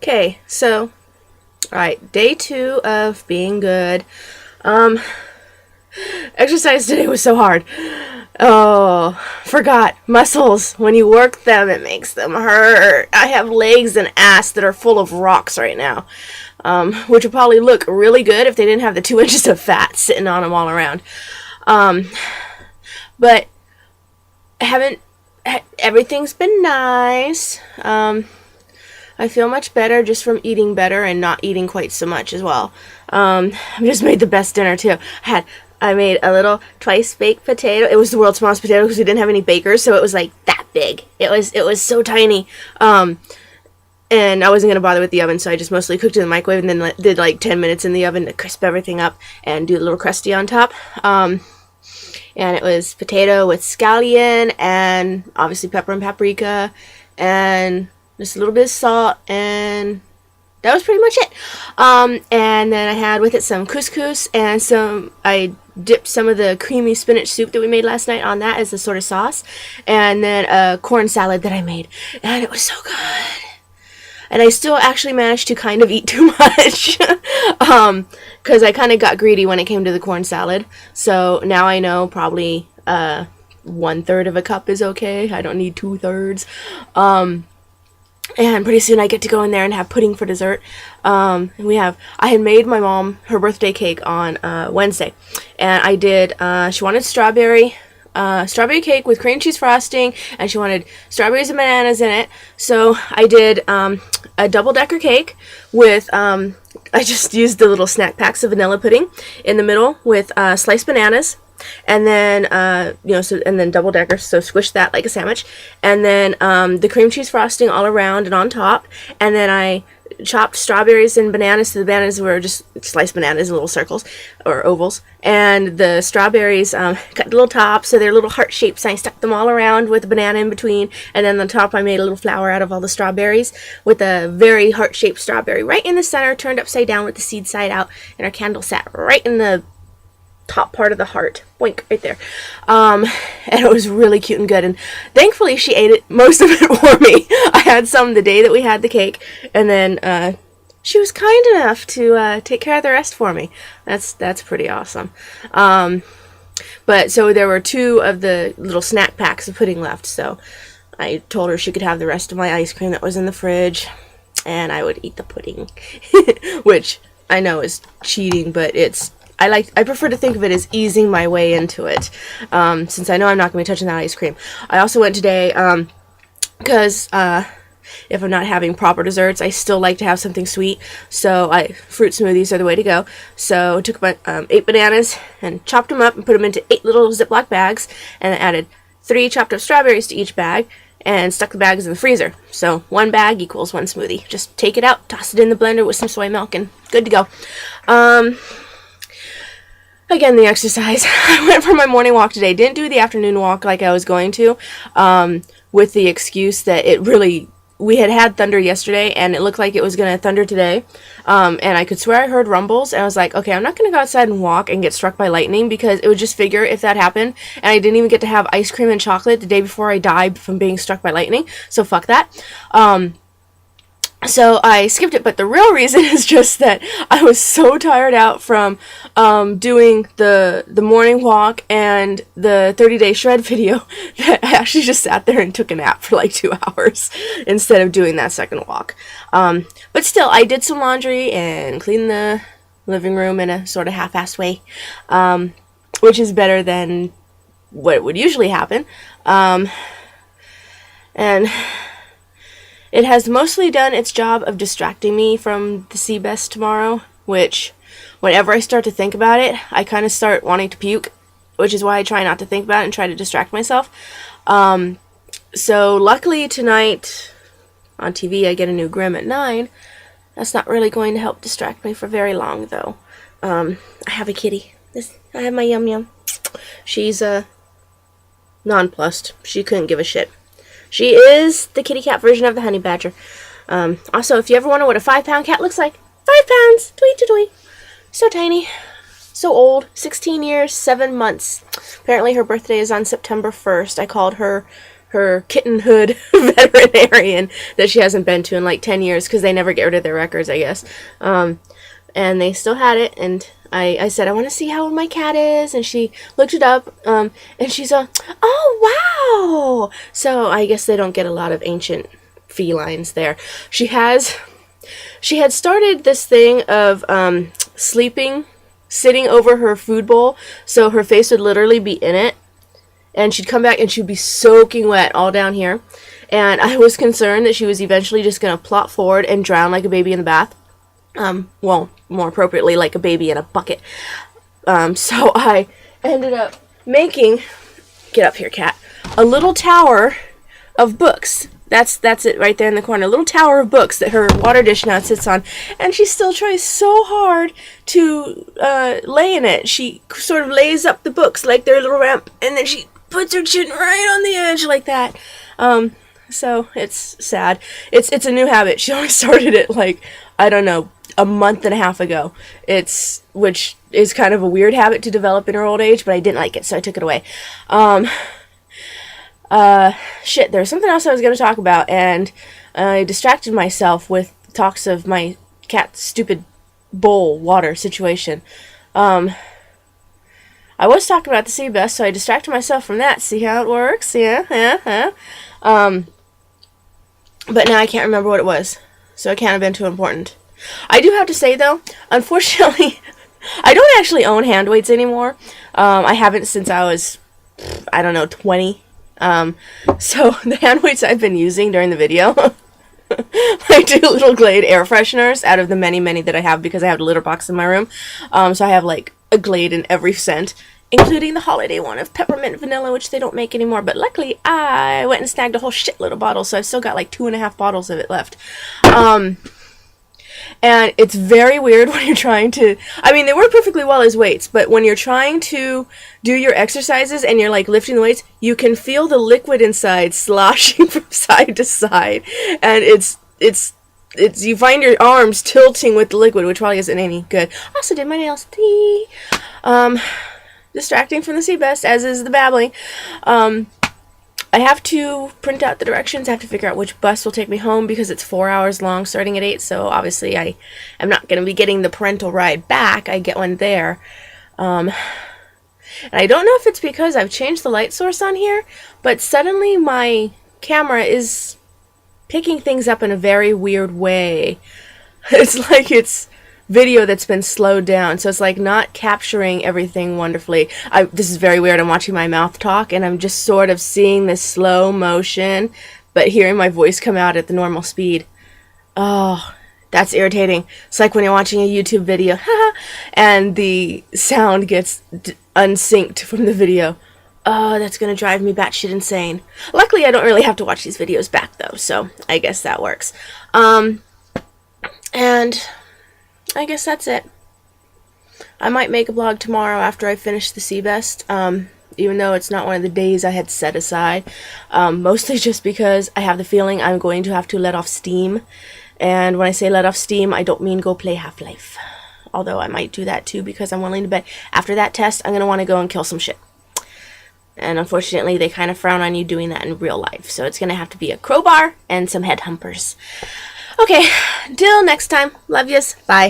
Okay, so, alright, day 2 of being good. Exercise today was so hard. Oh, forgot. Muscles, when you work them, it makes them hurt. I have legs and ass that are full of rocks right now, which would probably look really good if they didn't have the 2 inches of fat sitting on them all around. But haven't, everything's been nice. I feel much better just from eating better and not eating quite so much as well. I just made the best dinner too. I made a little twice baked potato. It was the world's smallest potato because we didn't have any bakers, so it was like that big. It was so tiny. And I wasn't gonna bother with the oven, so I just mostly cooked it in the microwave and then did like 10 minutes in the oven to crisp everything up and do a little crusty on top. And it was potato with scallion and obviously pepper and paprika and just a little bit of salt, and that was pretty much it. And then I had with it some couscous and I dipped some of the creamy spinach soup that we made last night on that as a sort of sauce, and then a corn salad that I made, and it was so good. And I still actually managed to kind of eat too much because I kind of got greedy when it came to the corn salad. So now I know probably 1/3 of a cup is okay. I don't need 2/3. And pretty soon I get to go in there and have pudding for dessert. I had made my mom her birthday cake on Wednesday, and I did. She wanted strawberry cake with cream cheese frosting, and she wanted strawberries and bananas in it. So I did a double-decker cake with, I just used the little snack packs of vanilla pudding in the middle with sliced bananas, and then and then double-decker, so squish that like a sandwich, and then the cream cheese frosting all around and on top, and then I chopped strawberries and bananas. So the bananas were just sliced bananas in little circles or ovals, and the strawberries cut little tops so they're little heart shapes, and I stuck them all around with a banana in between, and then on the top I made a little flower out of all the strawberries with a very heart shaped strawberry right in the center, turned upside down with the seed side out, and our candle sat right in the top part of the heart, boink, right there. And it was really cute and good, and thankfully she ate it, most of it, for me. I had some the day that we had the cake, and then she was kind enough to take care of the rest for me. That's pretty awesome. But so there were 2 of the little snack packs of pudding left, so I told her she could have the rest of my ice cream that was in the fridge, and I would eat the pudding. Which I know is cheating, but I prefer to think of it as easing my way into it, since I know I'm not going to be touching that ice cream. I also went today, because if I'm not having proper desserts, I still like to have something sweet, so fruit smoothies are the way to go. So I took my 8 bananas and chopped them up and put them into 8 little Ziploc bags, and I added 3 chopped up strawberries to each bag, and stuck the bags in the freezer. So 1 bag equals 1 smoothie. Just take it out, toss it in the blender with some soy milk, and good to go. Again, the exercise. I went for my morning walk today. Didn't do the afternoon walk like I was going to, with the excuse that we had thunder yesterday, and it looked like it was going to thunder today. And I could swear I heard rumbles, and I was like, okay, I'm not going to go outside and walk and get struck by lightning, because it would just figure if that happened, and I didn't even get to have ice cream and chocolate the day before I died from being struck by lightning, so fuck that. So I skipped it, but the real reason is just that I was so tired out from doing the morning walk and the 30-day shred video that I actually just sat there and took a nap for like 2 hours instead of doing that second walk. But still, I did some laundry and cleaned the living room in a sort of half-assed way, which is better than what would usually happen. And it has mostly done its job of distracting me from the sea best tomorrow, which, whenever I start to think about it, I kind of start wanting to puke, which is why I try not to think about it and try to distract myself. So luckily tonight, on TV, I get a new Grimm at 9. That's not really going to help distract me for very long, though. I have a kitty. I have my Yum Yum. She's nonplussed. She couldn't give a shit. She is the kitty cat version of the honey badger. Also, if you ever wonder what a 5-pound cat looks like, 5 pounds, tweet to tweet. So tiny, so old, 16 years, 7 months. Apparently her birthday is on September 1st. I called her her kittenhood veterinarian that she hasn't been to in like 10 years because they never get rid of their records, I guess. And they still had it, and I said, I want to see how old my cat is, and she looked it up, and she's oh, wow! So I guess they don't get a lot of ancient felines there. She had started this thing of sitting over her food bowl, so her face would literally be in it, and she'd come back and she'd be soaking wet all down here, and I was concerned that she was eventually just going to plop forward and drown like a baby in the bath. Well, more appropriately, like a baby in a bucket. So I ended up making, get up here, cat, a little tower of books. That's it right there in the corner. A little tower of books that her water dish now sits on. And she still tries so hard to lay in it. She sort of lays up the books like they're a little ramp, and then she puts her chin right on the edge like that. So it's sad. It's a new habit. She only started it like, I don't know, a month and a half ago. Which is kind of a weird habit to develop in her old age, but I didn't like it, so I took it away. Shit, there was something else I was going to talk about, and I distracted myself with talks of my cat's stupid bowl water situation. I was talking about the sea best, so I distracted myself from that. See how it works? Yeah. But now I can't remember what it was, so it can't have been too important. I do have to say, though, unfortunately, I don't actually own hand weights anymore. I haven't since I was, I don't know, 20. So the hand weights I've been using during the video, I do little Glade air fresheners out of the many that I have because I have a litter box in my room. So I have like a Glade in every scent, including the holiday one of peppermint vanilla, which they don't make anymore. But luckily, I went and snagged a whole shitload of bottles, so I've still got like 2.5 bottles of it left. And it's very weird when you're trying to, I mean, they work perfectly well as weights, but when you're trying to do your exercises and you're like lifting the weights, you can feel the liquid inside sloshing from side to side, and it's you find your arms tilting with the liquid, which probably isn't any good. Also did my nails. Distracting from the sea best, as is the babbling. I have to print out the directions. I have to figure out which bus will take me home because it's 4 hours long starting at 8, so obviously I am not going to be getting the parental ride back. I get one there. And I don't know if it's because I've changed the light source on here, but suddenly my camera is picking things up in a very weird way. It's like it's video that's been slowed down, so it's like not capturing everything wonderfully. This is very weird. I'm watching my mouth talk and I'm just sort of seeing this slow motion but hearing my voice come out at the normal speed. Oh, that's irritating. It's like when you're watching a YouTube video and the sound gets unsynced from the video. Oh, that's gonna drive me batshit insane. Luckily I don't really have to watch these videos back though, so I guess that works. And I guess that's it. I might make a vlog tomorrow after I finish the sea best, even though it's not one of the days I had set aside. Mostly just because I have the feeling I'm going to have to let off steam. And when I say let off steam, I don't mean go play Half-Life. Although I might do that too because I'm willing to bet after that test I'm going to want to go and kill some shit. And unfortunately they kind of frown on you doing that in real life. So it's going to have to be a crowbar and some head humpers. Okay, till next time. Love yous. Bye.